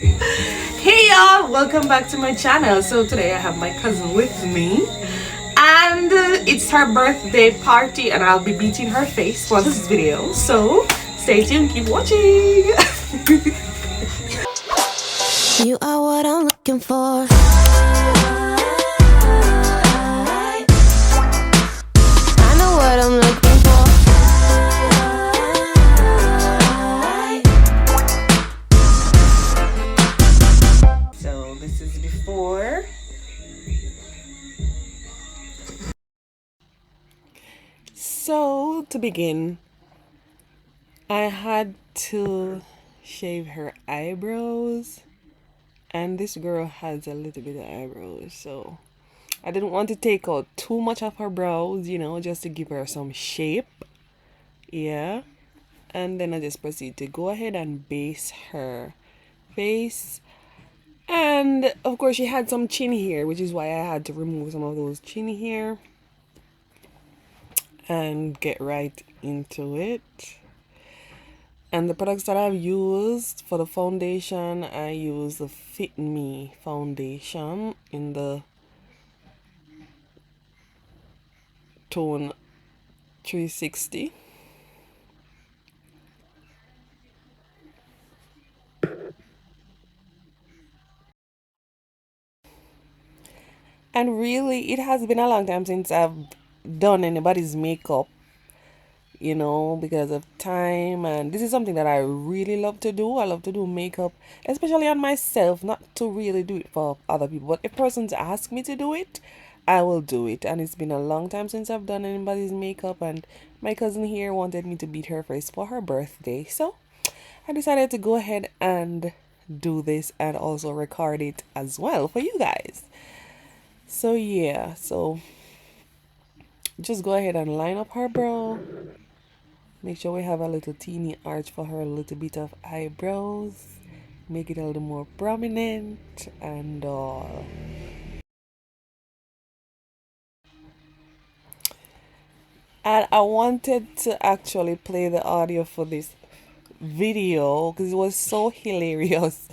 Hey y'all, welcome back to my channel. So today I have my cousin with me and it's her birthday party and I'll be beating her face for this video. So stay tuned, keep watching. You are what I'm looking for. I know what I'm looking for. So this is before. So to begin, I had to shave her eyebrows, and this girl has a little bit of eyebrows, so I didn't want to take out too much of her brows, just to give her some shape. Yeah. And then I just proceed to go ahead and base her face. And of course, she had some chin hair, which is why I had to remove some of those chin hair and get right into it. And the products that I've used for the foundation, I use the Fit Me foundation in the tone 360. And really, it has been a long time since I've done anybody's makeup, because of time. And this is something that I really love to do. I love to do makeup, especially on myself, not to really do it for other people. But if persons ask me to do it, I will do it. And it's been a long time since I've done anybody's makeup. And my cousin here wanted me to beat her face for her birthday. So I decided to go ahead and do this and also record it as well for you guys. So yeah, so just go ahead and line up her brow. Make sure we have a little teeny arch for her, a little bit of eyebrows. Make it a little more prominent and all. And I wanted to actually play the audio for this video because it was so hilarious.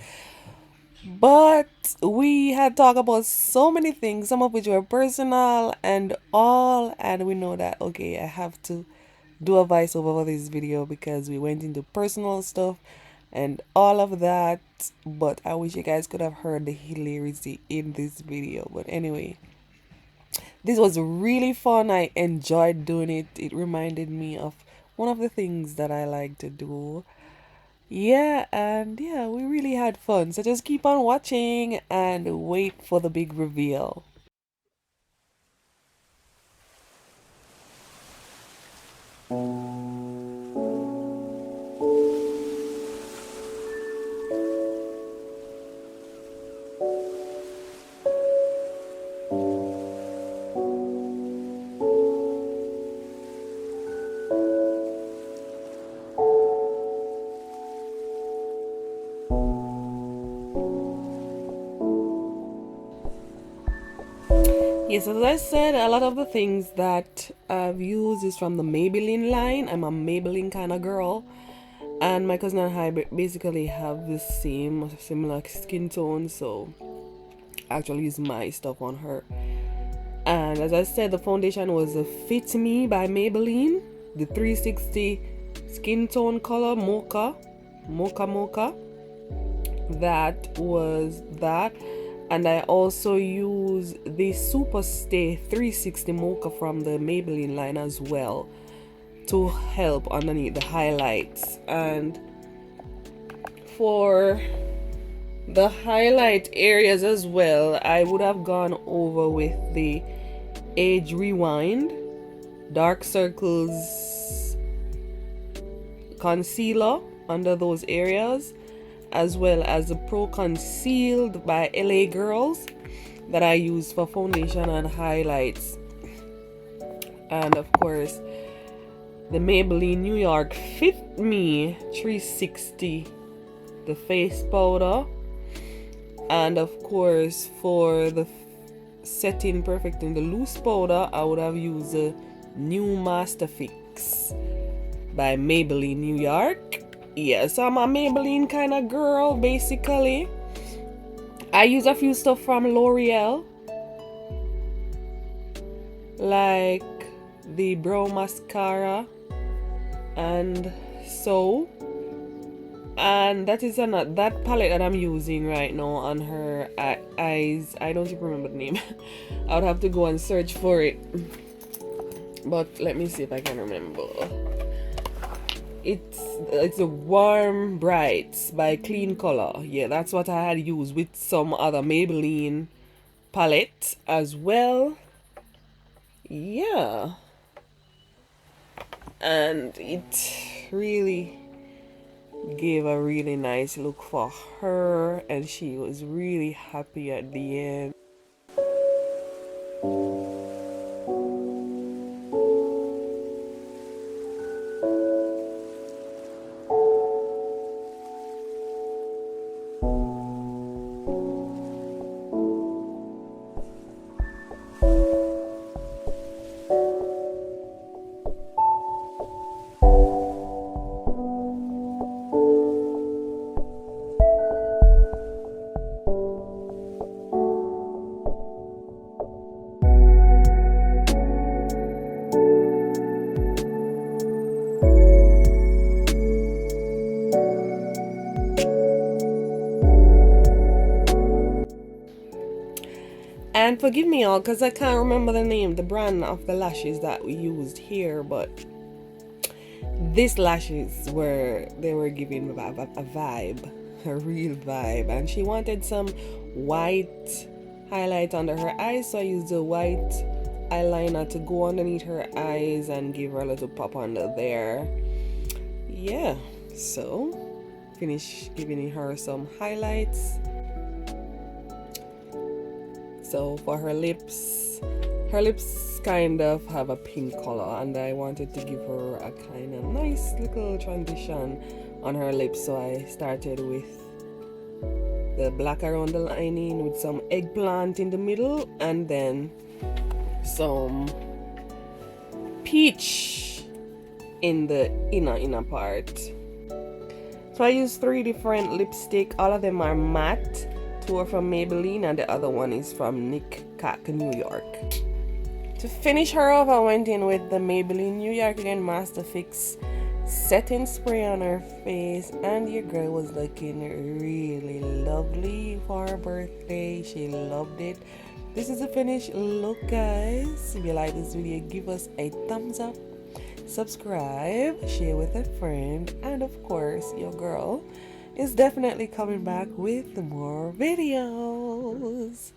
But we had talked about so many things, some of which were personal and all, and we know that okay, I have to do a voiceover for this video because we went into personal stuff and all of that. But I wish you guys could have heard the hilarity in this video. But anyway, this was really fun. I enjoyed doing it. It reminded me of one of the things that I like to do. Yeah, and yeah, we really had fun. So just keep on watching and wait for the big reveal. Yes, as I said, a lot of the things that I've used is from the Maybelline line. I'm a Maybelline kind of girl. And my cousin and I basically have the same, similar skin tone. So I actually use my stuff on her. And as I said, the foundation was a Fit Me by Maybelline. The 360 skin tone color, Mocha. Mocha. That was that. And I also use the Super Stay 360 Mocha from the Maybelline line as well to help underneath the highlights. And for the highlight areas as well, I would have gone over with the Age Rewind Dark Circles concealer under those areas, as well as the Pro Concealed by LA Girls that I use for foundation and highlights. And of course, the Maybelline New York Fit Me 360, the face powder. And of course, for the setting perfecting the loose powder, I would have used the New Master Fix by Maybelline New York. Yeah, so I'm a Maybelline kind of girl basically. I use a few stuff from L'Oreal, like the brow mascara and so, and that is that palette that I'm using right now on her eyes. I don't even remember the name. I would have to go and search for it, but let me see if I can remember. It's a Warm Brights by Clean Color. Yeah, that's what I had used with some other Maybelline palette as well. Yeah, and it really gave a really nice look for her, and she was really happy at the end. And forgive me all because I can't remember the brand of the lashes that we used here, but these lashes they were giving a vibe, a real vibe. And she wanted some white highlight under her eyes, so I used the white eyeliner to go underneath her eyes and give her a little pop under there. Yeah, so finish giving her some highlights. So for her lips kind of have a pink color, and I wanted to give her a kind of nice little transition on her lips, so I started with the black around the lining with some eggplant in the middle, and then some peach in the inner part. So I used 3 different lipstick. All of them are matte. 2 are from Maybelline and the other one is from Nick Cack New York. To finish her off, I went in with the Maybelline New York again Master Fix setting spray on her face, and your girl was looking really lovely for her birthday. She loved it. This is the finished look, guys. If you like this video, give us a thumbs up, subscribe, share with a friend, and of course your girl is definitely coming back with more videos.